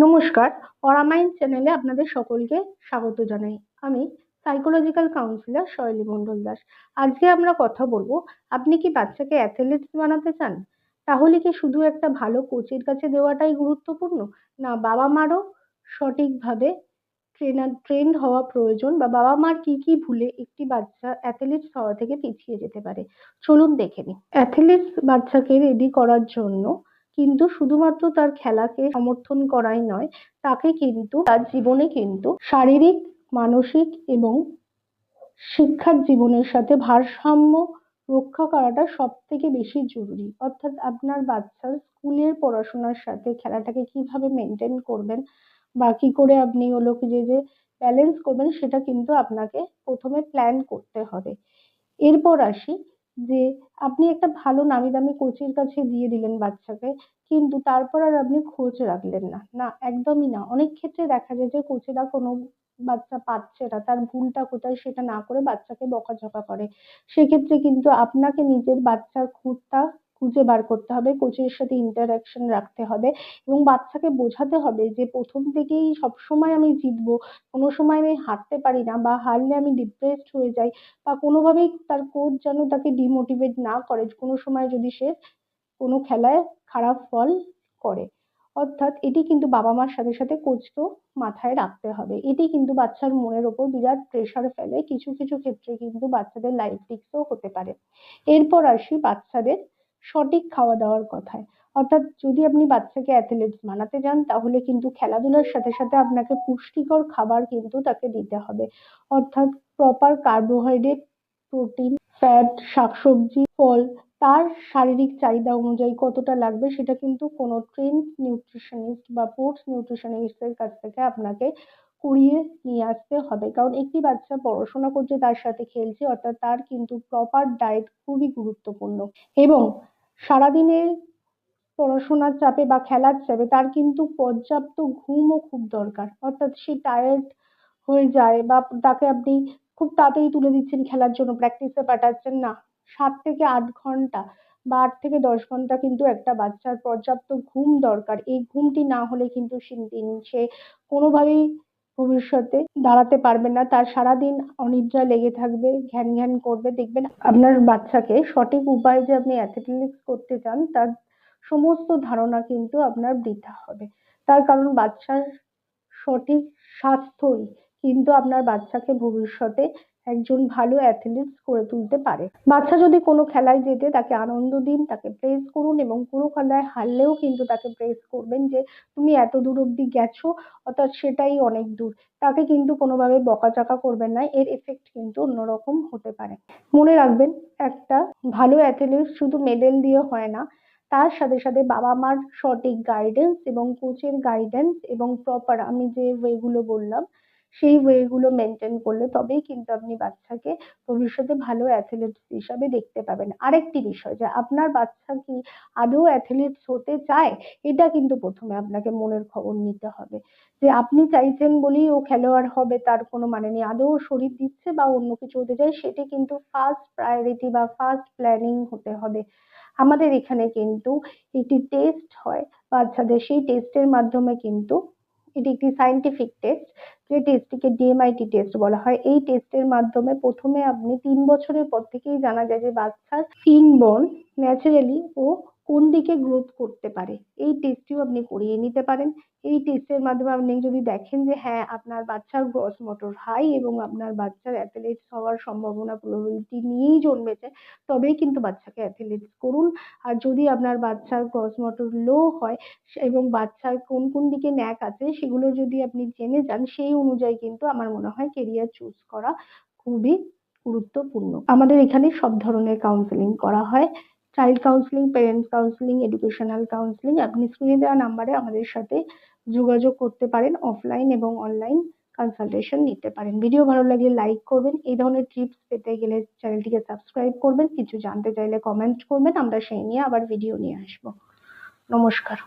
নমস্কার, অরামাইন্ড চ্যানেলে আপনাদের সকলকে স্বাগত জানাই। আমি সাইকোলজিক্যাল কাউন্সিলর শৈলী মণ্ডল দাস। আজকে আমরা কথা বলবো, আপনি কি বাচ্চাকে অ্যাথলেটস বানাতে চান? তাহলে কি শুধু একটা ভালো কোচের কাছে দেওয়াটাই গুরুত্বপূর্ণ, না বাবা মারও সঠিকভাবে ট্রেন্ড হওয়া প্রয়োজন, বা বাবা মার কি কি ভুলে একটি বাচ্চা অ্যাথলেটস হওয়া থেকে পিছিয়ে যেতে পারে? চলুন দেখে নিই। অ্যাথলেটস বাচ্চাকে রেডি করার জন্য কিন্তু শুধুমাত্র তার খেলাকে সমর্থন করাই নয়, তাকে কিন্তু তার জীবনে কিন্তু শারীরিক, মানসিক এবং শিক্ষার জীবনের সাথে ভারসাম্য রক্ষা করাটা সব থেকে বেশি জরুরি। অর্থাৎ আপনার বাচ্চার স্কুলের পড়াশোনার সাথে খেলাটাকে কিভাবে মেনটেন করবেন, বা কি করে আপনি হলো কি যে ব্যালেন্স করবেন, সেটা কিন্তু আপনাকে প্রথমে প্ল্যান করতে হবে। এরপর আসি যে আপনি একটা ভালো নামি দামি কোচের কাছে দিয়ে দিলেন বাচ্চাকে, কিন্তু তারপর আর আপনি খোঁজ রাখলেন না, না একদমই না। অনেক ক্ষেত্রে দেখা যায় যে কোচেরা কোনো বাচ্চা পাচ্ছে না, তার ভুলটা কোথায় সেটা না করে বাচ্চাকে বকাঝকা করে। সেক্ষেত্রে কিন্তু আপনাকে নিজের বাচ্চার খুঁতটা খুঁজে বার করতে হবে, কোচের সাথে ইন্টারাকশন রাখতে হবে এবং বাচ্চাকে বোঝাতে হবে যে প্রথম থেকেই সবসময় আমি জিতবো, কোনো সময় আমি হারতে পারি না, বা হারলে আমি ডিপ্রেসড হয়ে যাই, বা কোনোভাবেই তার কোচ যেন তাকে ডিমোটিভেট না করে কোনো সময় যদি সে কোনো খেলায় খারাপ ফল করে। অর্থাৎ এটি কিন্তু বাবা মার সাথে সাথে কোচকেও মাথায় রাখতে হবে। এটি কিন্তু বাচ্চার মনের ওপর বিরাট প্রেশার ফেলে, কিছু কিছু ক্ষেত্রে কিন্তু বাচ্চাদের লাইফ রিস্কও হতে পারে। এরপর আসি বাচ্চাদের সঠিক খাওয়া দাওয়ার কথায়। অর্থাৎ যদি আপনি বাচ্চাকে অ্যাথলেটস বানাতে চান, তাহলে কিন্তু খেলাধুলার সাথে সাথে আপনাকে পুষ্টিকর খাবার কিন্তু তাকে দিতে হবে। অর্থাৎ প্রপার কার্বোহাইড্রেট, প্রোটিন, ফ্যাট, শাকসবজি, ফল তার শারীরিক চাহিদা অনুযায়ী কতটা লাগবে সেটা কিন্তু কোনো ট্রেন্ড নিউট্রিশনিস্ট বা স্পোর্টস নিউট্রিশনিস্টের কাছ থেকে আপনাকে কুড়িয়ে নিয়ে আসতে হবে। কারণ একটি বাচ্চা পড়াশোনা করছে, তার সাথে খেলছে, অর্থাৎ তার কিন্তু প্রপার ডায়েট খুবই গুরুত্বপূর্ণ। এবং সারাদিনের পড়াশোনার চাপে বা খেলার চাপে তার কিন্তু পর্যাপ্ত ঘুমও খুব দরকার। অর্থাৎ সে টায়ার্ড হয়ে যায়, বা তাকে আপনি খুব তাড়াতাড়ি তুলে দিচ্ছেন খেলার জন্য, প্র্যাকটিসে পাঠাচ্ছেন না। 7 থেকে 8 ঘন্টা বা 8 থেকে 10 ঘন্টা কিন্তু একটা বাচ্চার পর্যাপ্ত ঘুম দরকার। এই ঘুমটি না হলে কিন্তু সে কোনোভাবেই ভবিষ্যতে দাঁড়াতে পারবে না। তার সারাদিন অনিদ্রা লেগে থাকবে, ঘ্যান ঘ্যান করবে। দেখবেন আপনার বাচ্চাকে সঠিক উপায়ে যে আপনি অ্যাথলেটিক্স করতে চান, তার সমস্ত ধারণা কিন্তু আপনার বৃথা হবে। তার কারণ বাচ্চার সঠিক স্বাস্থ্যই কিন্তু আপনার বাচ্চাকে ভবিষ্যতে একজন ভালো অ্যাথলিট করে তুলতে পারে। বাচ্চা যদি কোনো খেলায় জেতে, তাকে আনন্দ দিন, তাকে প্রেজ করুন, এবং কোনো খেলায় হারলেও কিন্তু তাকে প্রেজ করবেন যে তুমি এত দূর অব্দি গেছো, অর্থাৎ সেটাই অনেক দূর। তাকে কিন্তু কোনোভাবে বকাঝকা করবেন না, এর এফেক্ট কিন্তু অন্যরকম হতে পারে। মনে রাখবেন, একটা ভালো অ্যাথলিট শুধু মেডেল দিয়ে হয় না, তার সাথে সাথে বাবা মার সঠিক গাইডেন্স এবং কোচের গাইডেন্স এবং প্রপার আমি যে ওয়েগুলো বললাম সেই ওয়েগুলো মেনটেন করলে তবেই কিন্তু আপনি বাচ্চাকে ভবিষ্যতে ভালো অ্যাথলেটস হিসাবে দেখতে পাবেন। আরেকটি বিষয়, যে আপনার বাচ্চা কি আদৌ অ্যাথলেটস হতে চায়, এটা কিন্তু প্রথমে আপনাকে মনের খবর নিতে হবে। যে আপনি চাইছেন বলেই ও খেলোয়াড় হবে তার কোনো মানে নেই। আদৌ শরীর দিচ্ছে বা অন্য কিছু হতে চায়, সেটি কিন্তু ফার্স্ট প্রায়োরিটি বা ফার্স্ট প্ল্যানিং হতে হবে। আমাদের এখানে কিন্তু একটি টেস্ট হয় বাচ্চাদের, সেই টেস্টের মাধ্যমে কিন্তু এটি একটি সায়েন্টিফিক টেস্ট, যে টেস্টটিকে ডিএমআইটি টেস্ট বলা হয়। এই টেস্টের মাধ্যমে প্রথমে আপনি 3 বছরের পর থেকেই জানা যায় যে বাচ্চার স্কিন বোন ন্যাচারালি ও কোন দিকে গ্রোথ করতে পারে। এই টেস্টটিও আপনি করিয়ে নিতে পারেন। এই টেস্টের মাধ্যমে আপনি যদি দেখেন যে হ্যাঁ, আপনার বাচ্চার গ্রস মোটর হাই এবং আপনার বাচ্চার অ্যাথলেটস হওয়ার সম্ভাবনা প্রবাবিলিটি নিয়েই জন্মেছে, তবেই কিন্তু বাচ্চাকে অ্যাথলেটিক্স করুন। আর যদি আপনার বাচ্চার গ্রস মোটর লো হয় এবং বাচ্চার কোন কোন দিকে ন্যাক আছে সেগুলো যদি আপনি জেনে যান, সেই অনুযায়ী কিন্তু আমার মনে হয় কেরিয়ার চুজ করা খুবই গুরুত্বপূর্ণ। আমাদের এখানে সব ধরনের কাউন্সেলিং করা হয়, child counselling, parents counselling, educational counselling. আপনি স্ক্রিনে দেওয়া নাম্বারে আমাদের সাথে যোগাযোগ করতে পারেন, অফলাইন এবং অনলাইন কনসালটেশন নিতে পারেন। ভিডিও ভালো লাগলে লাইক করবেন, এই ধরনের টিপস পেতে গেলে চ্যানেলটিকে সাবস্ক্রাইব করবেন, কিছু জানতে চাইলে কমেন্ট করবেন, আমরা সেই নিয়ে আবার ভিডিও নিয়ে আসবো। নমস্কার।